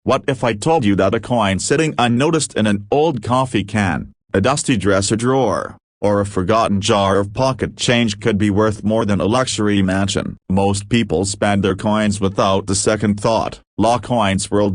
What if I told you that a coin sitting unnoticed in an old coffee can, a dusty dresser drawer, or a forgotten jar of pocket change could be worth more than a luxury mansion? Most people spend their coins without a second thought. Coins whirl.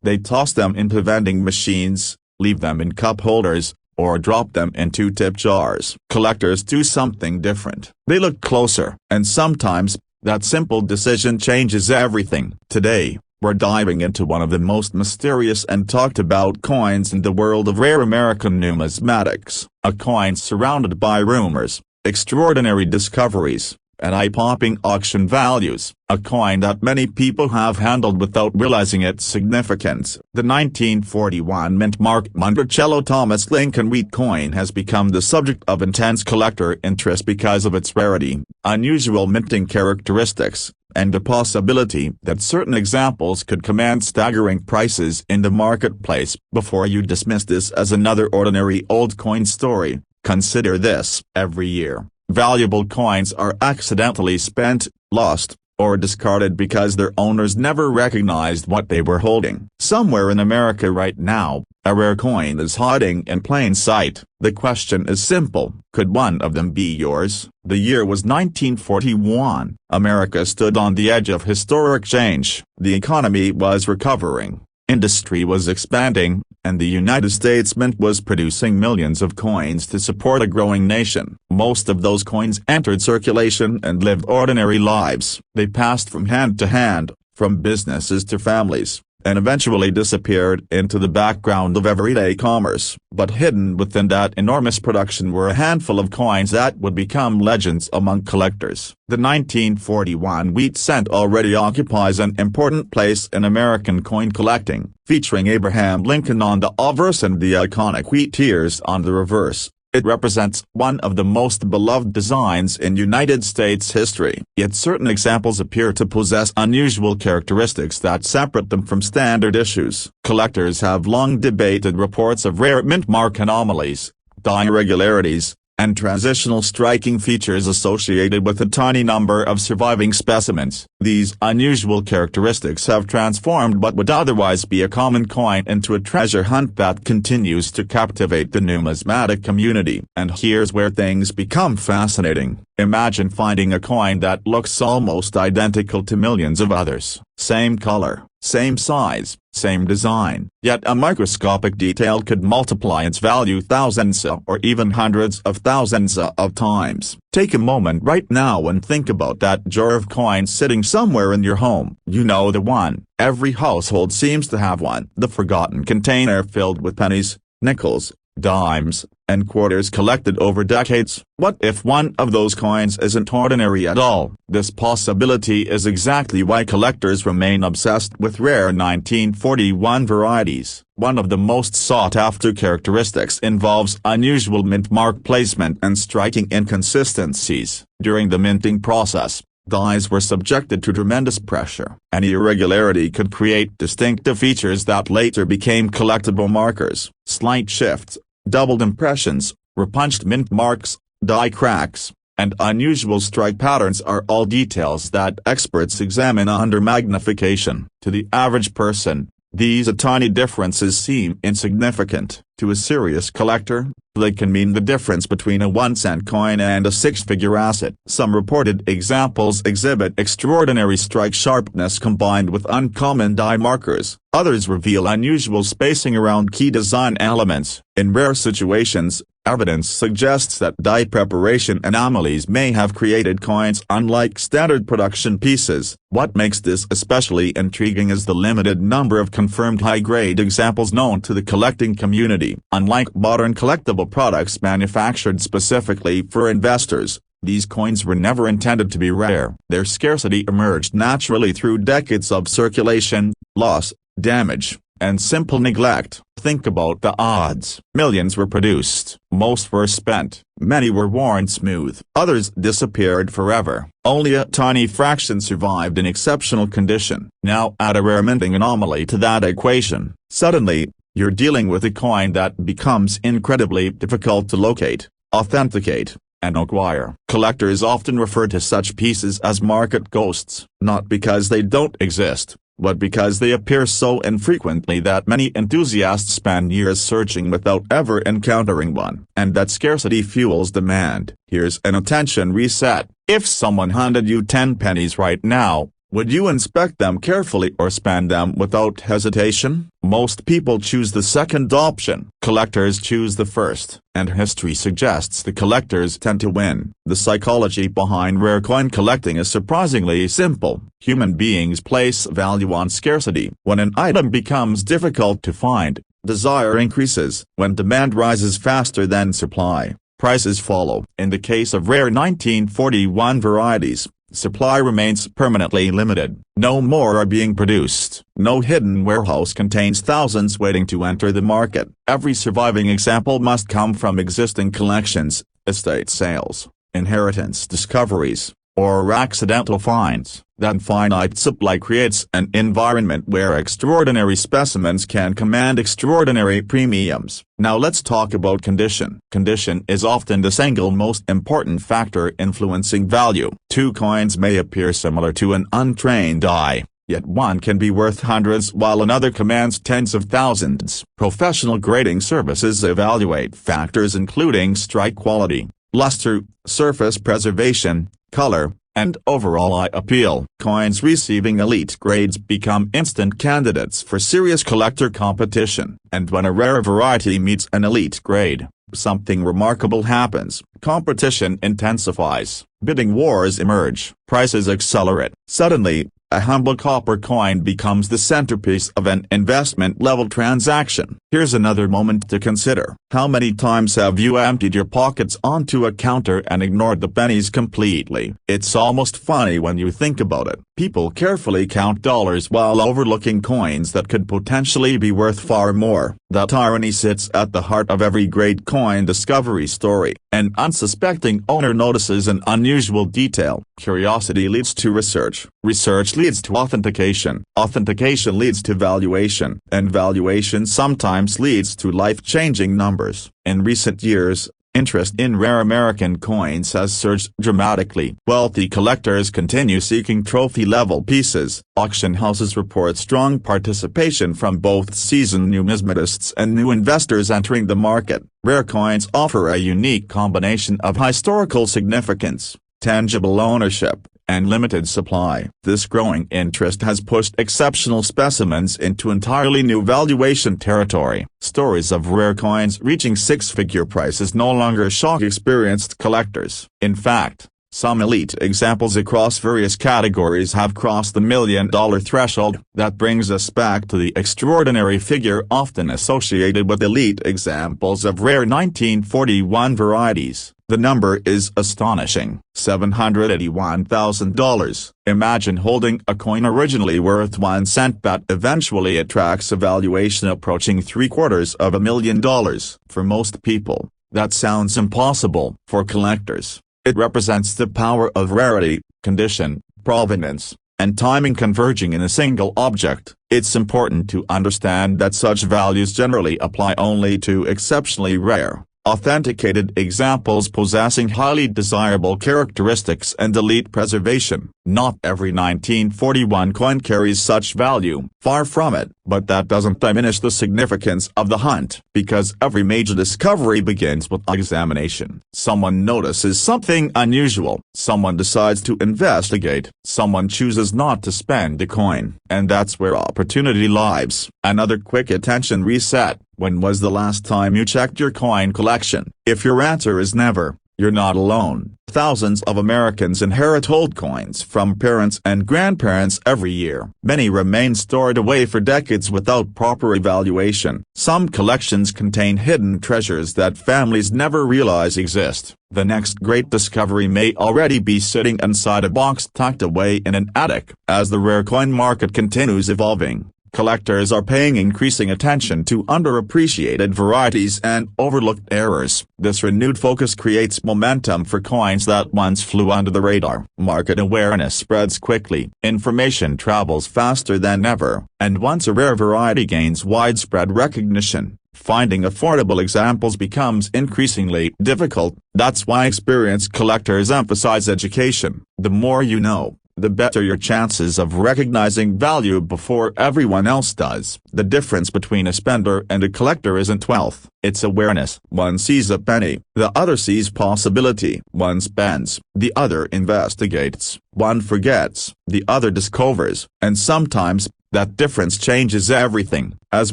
They toss them into vending machines, leave them in cup holders, or drop them into tip jars. Collectors do something different. They look closer, and sometimes, that simple decision changes everything. Today, we're diving into one of the most mysterious and talked about coins in the world of rare American numismatics. A coin surrounded by rumors, extraordinary discoveries, and eye-popping auction values. A coin that many people have handled without realizing its significance. The 1941 mint mark Monticello Thomas Lincoln Wheat coin has become the subject of intense collector interest because of its rarity, unusual minting characteristics, and the possibility that certain examples could command staggering prices in the marketplace. Before you dismiss this as another ordinary old coin story, consider this. Every year, valuable coins are accidentally spent, lost, or discarded because their owners never recognized what they were holding. Somewhere in America right now, a rare coin is hiding in plain sight. The question is simple: could one of them be yours? The year was 1941. America stood on the edge of historic change. The economy was recovering, industry was expanding, and the United States Mint was producing millions of coins to support a growing nation. Most of those coins entered circulation and lived ordinary lives. They passed from hand to hand, from businesses to families, and eventually disappeared into the background of everyday commerce. But hidden within that enormous production were a handful of coins that would become legends among collectors. The 1941 wheat cent already occupies an important place in American coin collecting, featuring Abraham Lincoln on the obverse and the iconic wheat ears on the reverse. It represents one of the most beloved designs in United States history. Yet certain examples appear to possess unusual characteristics that separate them from standard issues. Collectors have long debated reports of rare mint mark anomalies, die irregularities, and transitional striking features associated with a tiny number of surviving specimens. These unusual characteristics have transformed what would otherwise be a common coin into a treasure hunt that continues to captivate the numismatic community. And here's where things become fascinating. Imagine finding a coin that looks almost identical to millions of others. Same color, same size, same design. Yet a microscopic detail could multiply its value thousands or even hundreds of thousands of times. Take a moment right now and think about that jar of coins sitting somewhere in your home. You know the one. Every household seems to have one. The forgotten container filled with pennies, nickels, dimes, and quarters collected over decades. What if one of those coins isn't ordinary at all? This possibility is exactly why collectors remain obsessed with rare 1941 varieties. One of the most sought-after characteristics involves unusual mint mark placement and striking inconsistencies. During the minting process, dies were subjected to tremendous pressure. Any irregularity could create distinctive features that later became collectible markers. Slight shifts, doubled impressions, repunched mint marks, die cracks, and unusual strike patterns are all details that experts examine under magnification. To the average person, these tiny differences seem insignificant. To a serious collector, they can mean the difference between a 1-cent coin and a six-figure asset. Some reported examples exhibit extraordinary strike sharpness combined with uncommon die markers. Others reveal unusual spacing around key design elements. In rare situations, evidence suggests that die preparation anomalies may have created coins unlike standard production pieces. What makes this especially intriguing is the limited number of confirmed high-grade examples known to the collecting community. Unlike modern collectible products manufactured specifically for investors, these coins were never intended to be rare. Their scarcity emerged naturally through decades of circulation, loss, damage, and simple neglect. Think about the odds. Millions were produced. Most were spent. Many were worn smooth. Others disappeared forever. Only a tiny fraction survived in exceptional condition. Now add a rare minting anomaly to that equation. Suddenly, you're dealing with a coin that becomes incredibly difficult to locate, authenticate, and acquire. Collectors often refer to such pieces as market ghosts, not because they don't exist, but because they appear so infrequently that many enthusiasts spend years searching without ever encountering one. And that scarcity fuels demand. Here's an attention reset. If someone handed you 10 pennies right now, would you inspect them carefully or spend them without hesitation? Most people choose the second option. Collectors choose the first, and history suggests the collectors tend to win. The psychology behind rare coin collecting is surprisingly simple. Human beings place value on scarcity. When an item becomes difficult to find, desire increases. When demand rises faster than supply, prices follow. In the case of rare 1941 varieties, supply remains permanently limited. No more are being produced. No hidden warehouse contains thousands waiting to enter the market. Every surviving example must come from existing collections, estate sales, inheritance discoveries, or accidental finds. That finite supply creates an environment where extraordinary specimens can command extraordinary premiums. Now let's talk about condition. Condition is often the single most important factor influencing value. Two coins may appear similar to an untrained eye, yet one can be worth hundreds while another commands tens of thousands. Professional grading services evaluate factors including strike quality, luster, surface preservation, color, and overall eye appeal. Coins receiving elite grades become instant candidates for serious collector competition. And when a rare variety meets an elite grade, something remarkable happens. Competition intensifies, bidding wars emerge, prices accelerate. Suddenly, a humble copper coin becomes the centerpiece of an investment-level transaction. Here's another moment to consider. How many times have you emptied your pockets onto a counter and ignored the pennies completely? It's almost funny when you think about it. People carefully count dollars while overlooking coins that could potentially be worth far more. That irony sits at the heart of every great coin discovery story. An unsuspecting owner notices an unusual detail. Curiosity leads to research. Research leads to authentication. Authentication leads to valuation. And valuation sometimes leads to life-changing numbers. In recent years, interest in rare American coins has surged dramatically. Wealthy collectors continue seeking trophy-level pieces. Auction houses report strong participation from both seasoned numismatists and new investors entering the market. Rare coins offer a unique combination of historical significance, tangible ownership, and limited supply. This growing interest has pushed exceptional specimens into entirely new valuation territory. Stories of rare coins reaching six-figure prices no longer shock experienced collectors. In fact, some elite examples across various categories have crossed the $1 million threshold. That brings us back to the extraordinary figure often associated with elite examples of rare 1941 varieties. The number is astonishing: $781,000. Imagine holding a coin originally worth 1 cent but eventually attracts a valuation approaching $750,000. For most people, that sounds impossible. For collectors, it represents the power of rarity, condition, provenance, and timing converging in a single object. It's important to understand that such values generally apply only to exceptionally rare, authenticated examples possessing highly desirable characteristics and elite preservation. Not every 1941 coin carries such value. Far from it. But that doesn't diminish the significance of the hunt, because every major discovery begins with examination. Someone notices something unusual. Someone decides to investigate. Someone chooses not to spend a coin. And that's where opportunity lies. Another quick attention reset. When was the last time you checked your coin collection? If your answer is never, you're not alone. Thousands of Americans inherit old coins from parents and grandparents every year. Many remain stored away for decades without proper evaluation. Some collections contain hidden treasures that families never realize exist. The next great discovery may already be sitting inside a box tucked away in an attic. As the rare coin market continues evolving, collectors are paying increasing attention to underappreciated varieties and overlooked errors. This renewed focus creates momentum for coins that once flew under the radar. Market awareness spreads quickly. Information travels faster than ever. And once a rare variety gains widespread recognition, finding affordable examples becomes increasingly difficult. That's why experienced collectors emphasize education. The more you know, the better your chances of recognizing value before everyone else does. The difference between a spender and a collector isn't wealth, it's awareness. One sees a penny, the other sees possibility. One spends, the other investigates. One forgets, the other discovers. And sometimes, that difference changes everything. As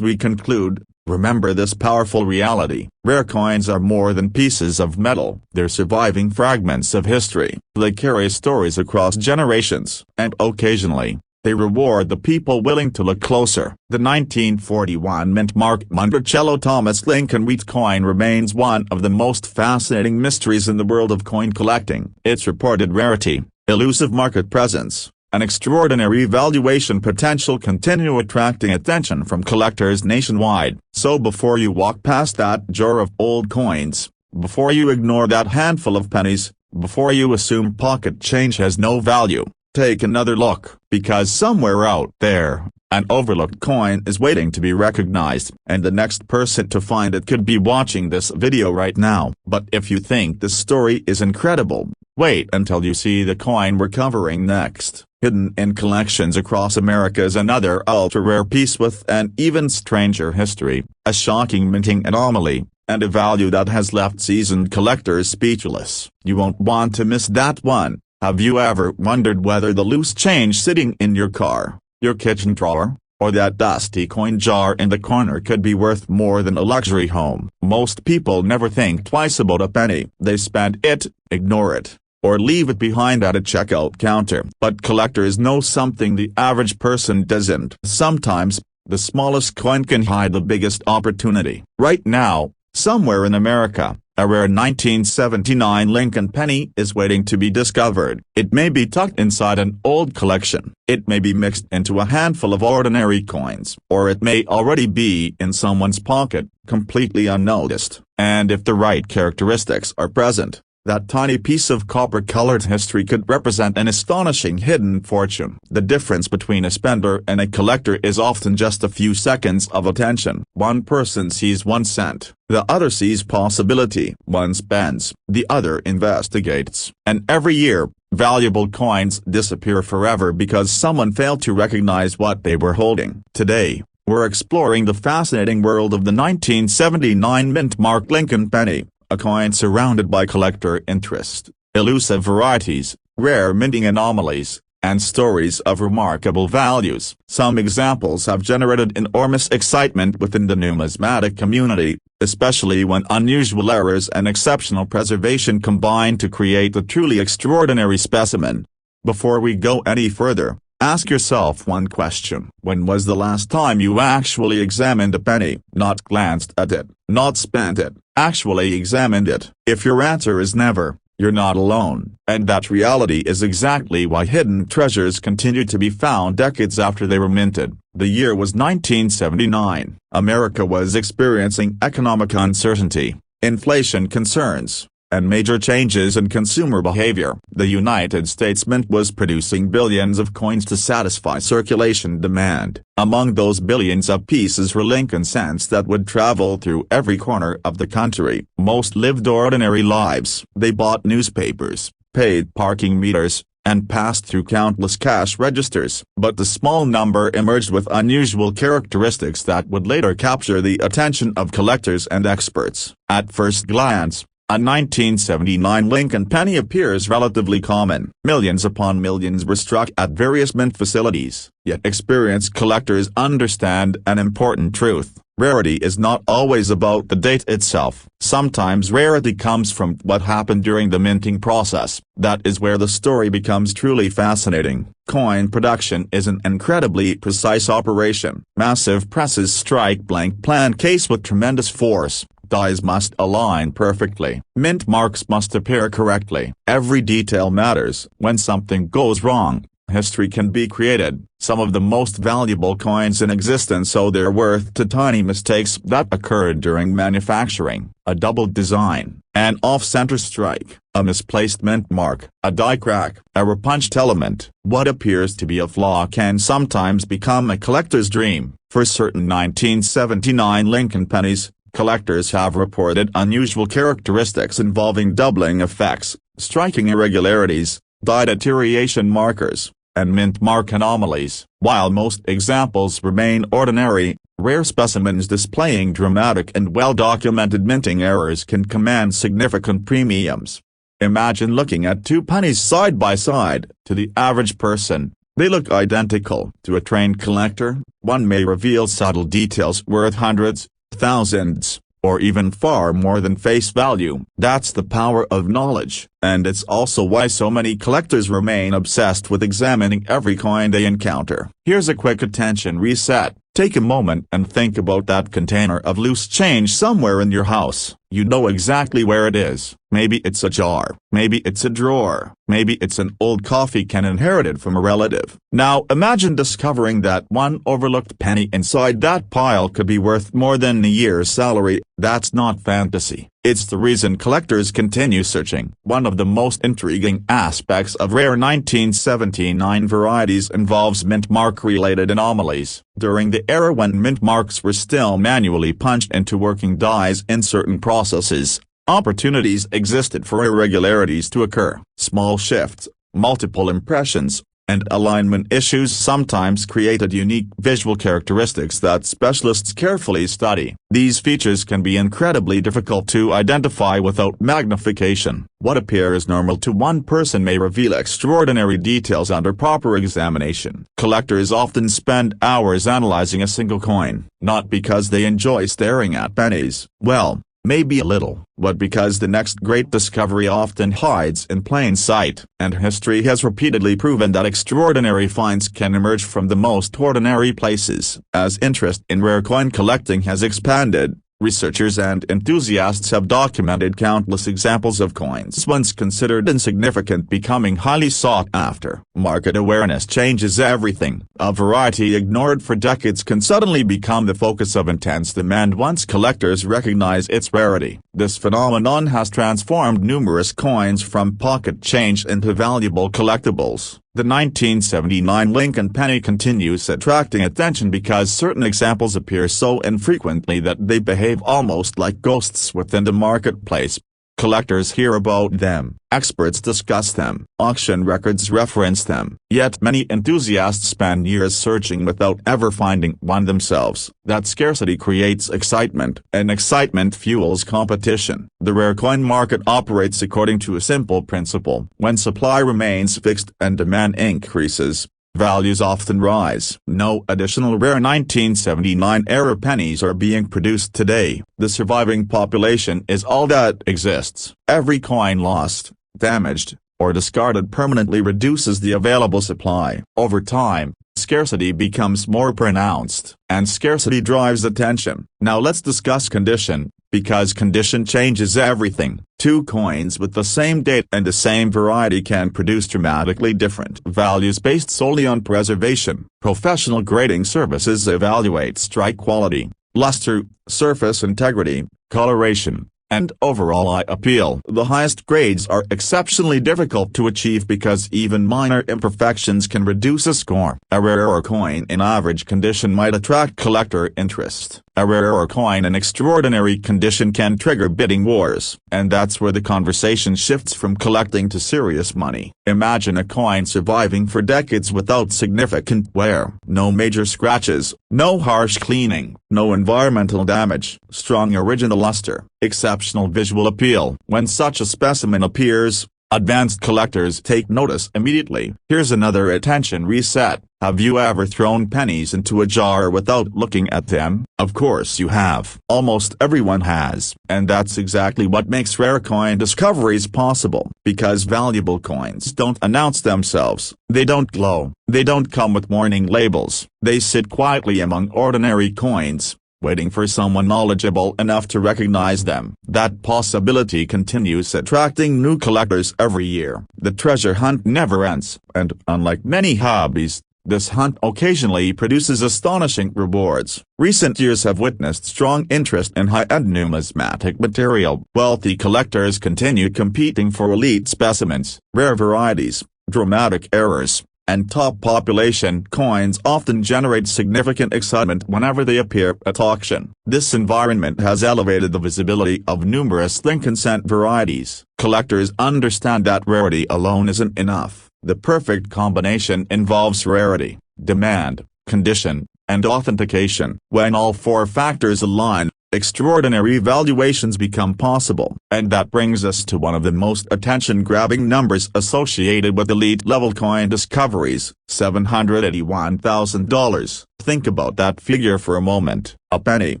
we conclude, remember this powerful reality. Rare coins are more than pieces of metal. They're surviving fragments of history. They carry stories across generations. And occasionally, they reward the people willing to look closer. The 1941 mint marked Monticello Thomas Lincoln wheat coin remains one of the most fascinating mysteries in the world of coin collecting. Its reported rarity, elusive market presence, and extraordinary valuation potential continue attracting attention from collectors nationwide. So before you walk past that jar of old coins, before you ignore that handful of pennies, before you assume pocket change has no value, take another look, because somewhere out there, an overlooked coin is waiting to be recognized, and the next person to find it could be watching this video right now. But if you think this story is incredible, wait until you see the coin we're covering next. Hidden in collections across America is another ultra-rare piece with an even stranger history, a shocking minting anomaly, and a value that has left seasoned collectors speechless. You won't want to miss that one. Have you ever wondered whether the loose change sitting in your car, your kitchen drawer, or that dusty coin jar in the corner could be worth more than a luxury home? Most people never think twice about a penny. They spend it, ignore it, or leave it behind at a checkout counter. But collectors know something the average person doesn't. Sometimes, the smallest coin can hide the biggest opportunity. Right now, somewhere in America, a rare 1979 Lincoln penny is waiting to be discovered. It may be tucked inside an old collection. It may be mixed into a handful of ordinary coins. Or it may already be in someone's pocket, completely unnoticed. And if the right characteristics are present, that tiny piece of copper-colored history could represent an astonishing hidden fortune. The difference between a spender and a collector is often just a few seconds of attention. One person sees 1 cent, the other sees possibility. One spends, the other investigates. And every year, valuable coins disappear forever because someone failed to recognize what they were holding. Today, we're exploring the fascinating world of the 1979 mint-marked Lincoln penny. A coin surrounded by collector interest, elusive varieties, rare minting anomalies, and stories of remarkable values. Some examples have generated enormous excitement within the numismatic community, especially when unusual errors and exceptional preservation combine to create a truly extraordinary specimen. Before we go any further, ask yourself one question. When was the last time you actually examined a penny? Not glanced at it, not spent it, actually examined it. If your answer is never, you're not alone. And that reality is exactly why hidden treasures continue to be found decades after they were minted. The year was 1979. America was experiencing economic uncertainty, inflation concerns, and major changes in consumer behavior. The United States Mint was producing billions of coins to satisfy circulation demand. Among those billions of pieces were Lincoln cents that would travel through every corner of the country. Most lived ordinary lives. They bought newspapers, paid parking meters, and passed through countless cash registers. But the small number emerged with unusual characteristics that would later capture the attention of collectors and experts. At first glance, a 1979 Lincoln penny appears relatively common. Millions upon millions were struck at various mint facilities. Yet experienced collectors understand an important truth. Rarity is not always about the date itself. Sometimes rarity comes from what happened during the minting process. That is where the story becomes truly fascinating. Coin production is an incredibly precise operation. Massive presses strike blank plan case with tremendous force. Dies must align perfectly. Mint marks must appear correctly. Every detail matters. When something goes wrong, history can be created. Some of the most valuable coins in existence owe their worth to tiny mistakes that occurred during manufacturing. A double design, an off-center strike, a misplaced mint mark, a die crack, a repunched element. What appears to be a flaw can sometimes become a collector's dream. For certain 1979 Lincoln pennies, collectors have reported unusual characteristics involving doubling effects, striking irregularities, dye deterioration markers, and mint mark anomalies. While most examples remain ordinary, rare specimens displaying dramatic and well-documented minting errors can command significant premiums. Imagine looking at two pennies side by side. To the average person, they look identical. To a trained collector, one may reveal subtle details worth hundreds, thousands, or even far more than face value. That's the power of knowledge, and it's also why so many collectors remain obsessed with examining every coin they encounter. Here's a quick attention reset. Take a moment and think about that container of loose change somewhere in your house. You know exactly where it is. Maybe it's a jar. Maybe it's a drawer. Maybe it's an old coffee can inherited from a relative. Now imagine discovering that one overlooked penny inside that pile could be worth more than a year's salary. That's not fantasy. It's the reason collectors continue searching. One of the most intriguing aspects of rare 1979 varieties involves mint mark-related anomalies. During the era when mint marks were still manually punched into working dies in certain processes, opportunities existed for irregularities to occur. Small shifts, multiple impressions, and alignment issues sometimes created unique visual characteristics that specialists carefully study. These features can be incredibly difficult to identify without magnification. What appears normal to one person may reveal extraordinary details under proper examination. Collectors often spend hours analyzing a single coin, not because they enjoy staring at pennies. Well, maybe a little, but because the next great discovery often hides in plain sight, and history has repeatedly proven that extraordinary finds can emerge from the most ordinary places. As interest in rare coin collecting has expanded, researchers and enthusiasts have documented countless examples of coins once considered insignificant becoming highly sought after. Market awareness changes everything. A variety ignored for decades can suddenly become the focus of intense demand once collectors recognize its rarity. This phenomenon has transformed numerous coins from pocket change into valuable collectibles. The 1979 Lincoln penny continues attracting attention because certain examples appear so infrequently that they behave almost like ghosts within the marketplace. Collectors hear about them, experts discuss them, auction records reference them, yet many enthusiasts spend years searching without ever finding one themselves. That scarcity creates excitement, and excitement fuels competition. The rare coin market operates according to a simple principle. When supply remains fixed and demand increases, values often rise. No additional rare 1979 era pennies are being produced today. The surviving population is all that exists. Every coin lost, damaged, or discarded permanently reduces the available supply. Over time, scarcity becomes more pronounced, and scarcity drives attention. Now let's discuss condition, because condition changes everything. Two coins with the same date and the same variety can produce dramatically different values based solely on preservation. Professional grading services evaluate strike quality, luster, surface integrity, coloration, and overall eye appeal. The highest grades are exceptionally difficult to achieve because even minor imperfections can reduce a score. A rarer coin in average condition might attract collector interest. A rarer coin in extraordinary condition can trigger bidding wars. And that's where the conversation shifts from collecting to serious money. Imagine a coin surviving for decades without significant wear. No major scratches, no harsh cleaning, no environmental damage, strong original luster, exceptional visual appeal. When such a specimen appears, advanced collectors take notice immediately. Here's another attention reset. Have you ever thrown pennies into a jar without looking at them? Of course you have. Almost everyone has. And that's exactly what makes rare coin discoveries possible. Because valuable coins don't announce themselves. They don't glow. They don't come with warning labels. They sit quietly among ordinary coins, waiting for someone knowledgeable enough to recognize them. That possibility continues attracting new collectors every year. The treasure hunt never ends, and unlike many hobbies, this hunt occasionally produces astonishing rewards. Recent years have witnessed strong interest in high-end numismatic material. Wealthy collectors continue competing for elite specimens, rare varieties, dramatic errors, and top population coins often generate significant excitement whenever they appear at auction. This environment has elevated the visibility of numerous thin-consent varieties. Collectors understand that rarity alone isn't enough. The perfect combination involves rarity, demand, condition, and authentication. When all four factors align, extraordinary valuations become possible. And that brings us to one of the most attention-grabbing numbers associated with elite-level coin discoveries, $781,000. Think about that figure for a moment. A penny,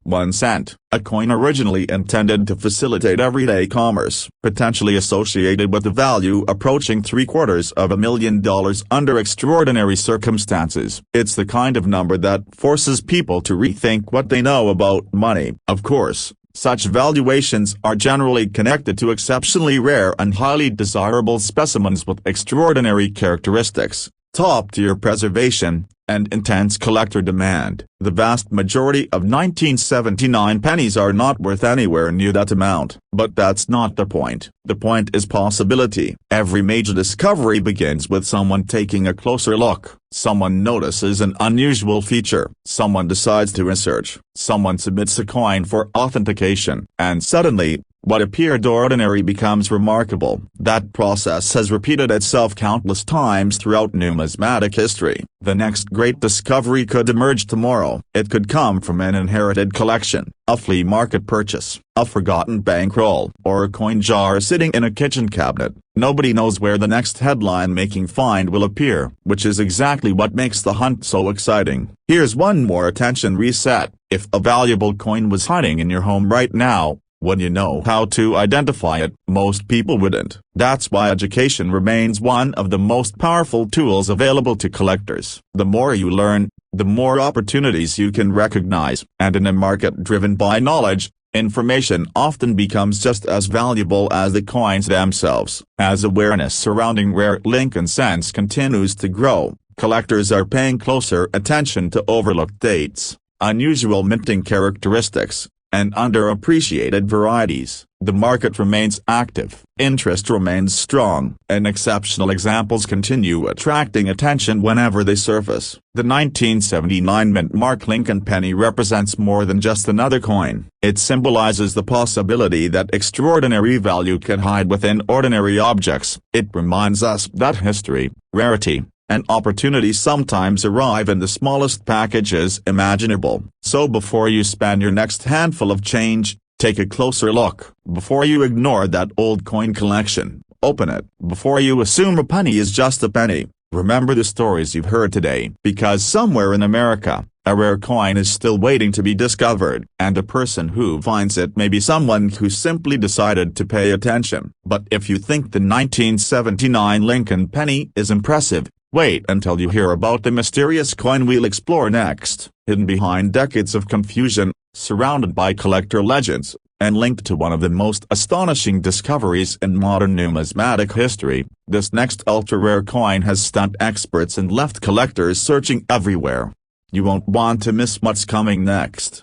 1 cent, a coin originally intended to facilitate everyday commerce, potentially associated with a value approaching $750,000 under extraordinary circumstances. It's the kind of number that forces people to rethink what they know about money. Of course, such valuations are generally connected to exceptionally rare and highly desirable specimens with extraordinary characteristics, top-tier preservation, and intense collector demand. The vast majority of 1979 pennies are not worth anywhere near that amount. But that's not the point. The point is possibility. Every major discovery begins with someone taking a closer look. Someone notices an unusual feature. Someone decides to research. Someone submits a coin for authentication. And suddenly, what appeared ordinary becomes remarkable. That process has repeated itself countless times throughout numismatic history. The next great discovery could emerge tomorrow. It could come from an inherited collection, a flea market purchase, a forgotten bankroll, or a coin jar sitting in a kitchen cabinet. Nobody knows where the next headline-making find will appear, which is exactly what makes the hunt so exciting. Here's one more attention reset. If a valuable coin was hiding in your home right now, would you know how to identify it? Most people wouldn't. That's why education remains one of the most powerful tools available to collectors. The more you learn, the more opportunities you can recognize. And in a market driven by knowledge, information often becomes just as valuable as the coins themselves. As awareness surrounding rare Lincoln cents continues to grow, collectors are paying closer attention to overlooked dates, unusual minting characteristics, and underappreciated varieties. The market remains active, interest remains strong, and exceptional examples continue attracting attention whenever they surface. The 1979 mint mark Lincoln penny represents more than just another coin. It symbolizes the possibility that extraordinary value can hide within ordinary objects. It reminds us that history, rarity, and opportunity sometimes arrive in the smallest packages imaginable. So before you spend your next handful of change, take a closer look. Before you ignore that old coin collection, open it. Before you assume a penny is just a penny, remember the stories you've heard today. Because somewhere in America, a rare coin is still waiting to be discovered, and the person who finds it may be someone who simply decided to pay attention. But if you think the 1979 Lincoln penny is impressive, wait until you hear about the mysterious coin we'll explore next. Hidden behind decades of confusion, surrounded by collector legends, and linked to one of the most astonishing discoveries in modern numismatic history, this next ultra-rare coin has stunned experts and left collectors searching everywhere. You won't want to miss what's coming next.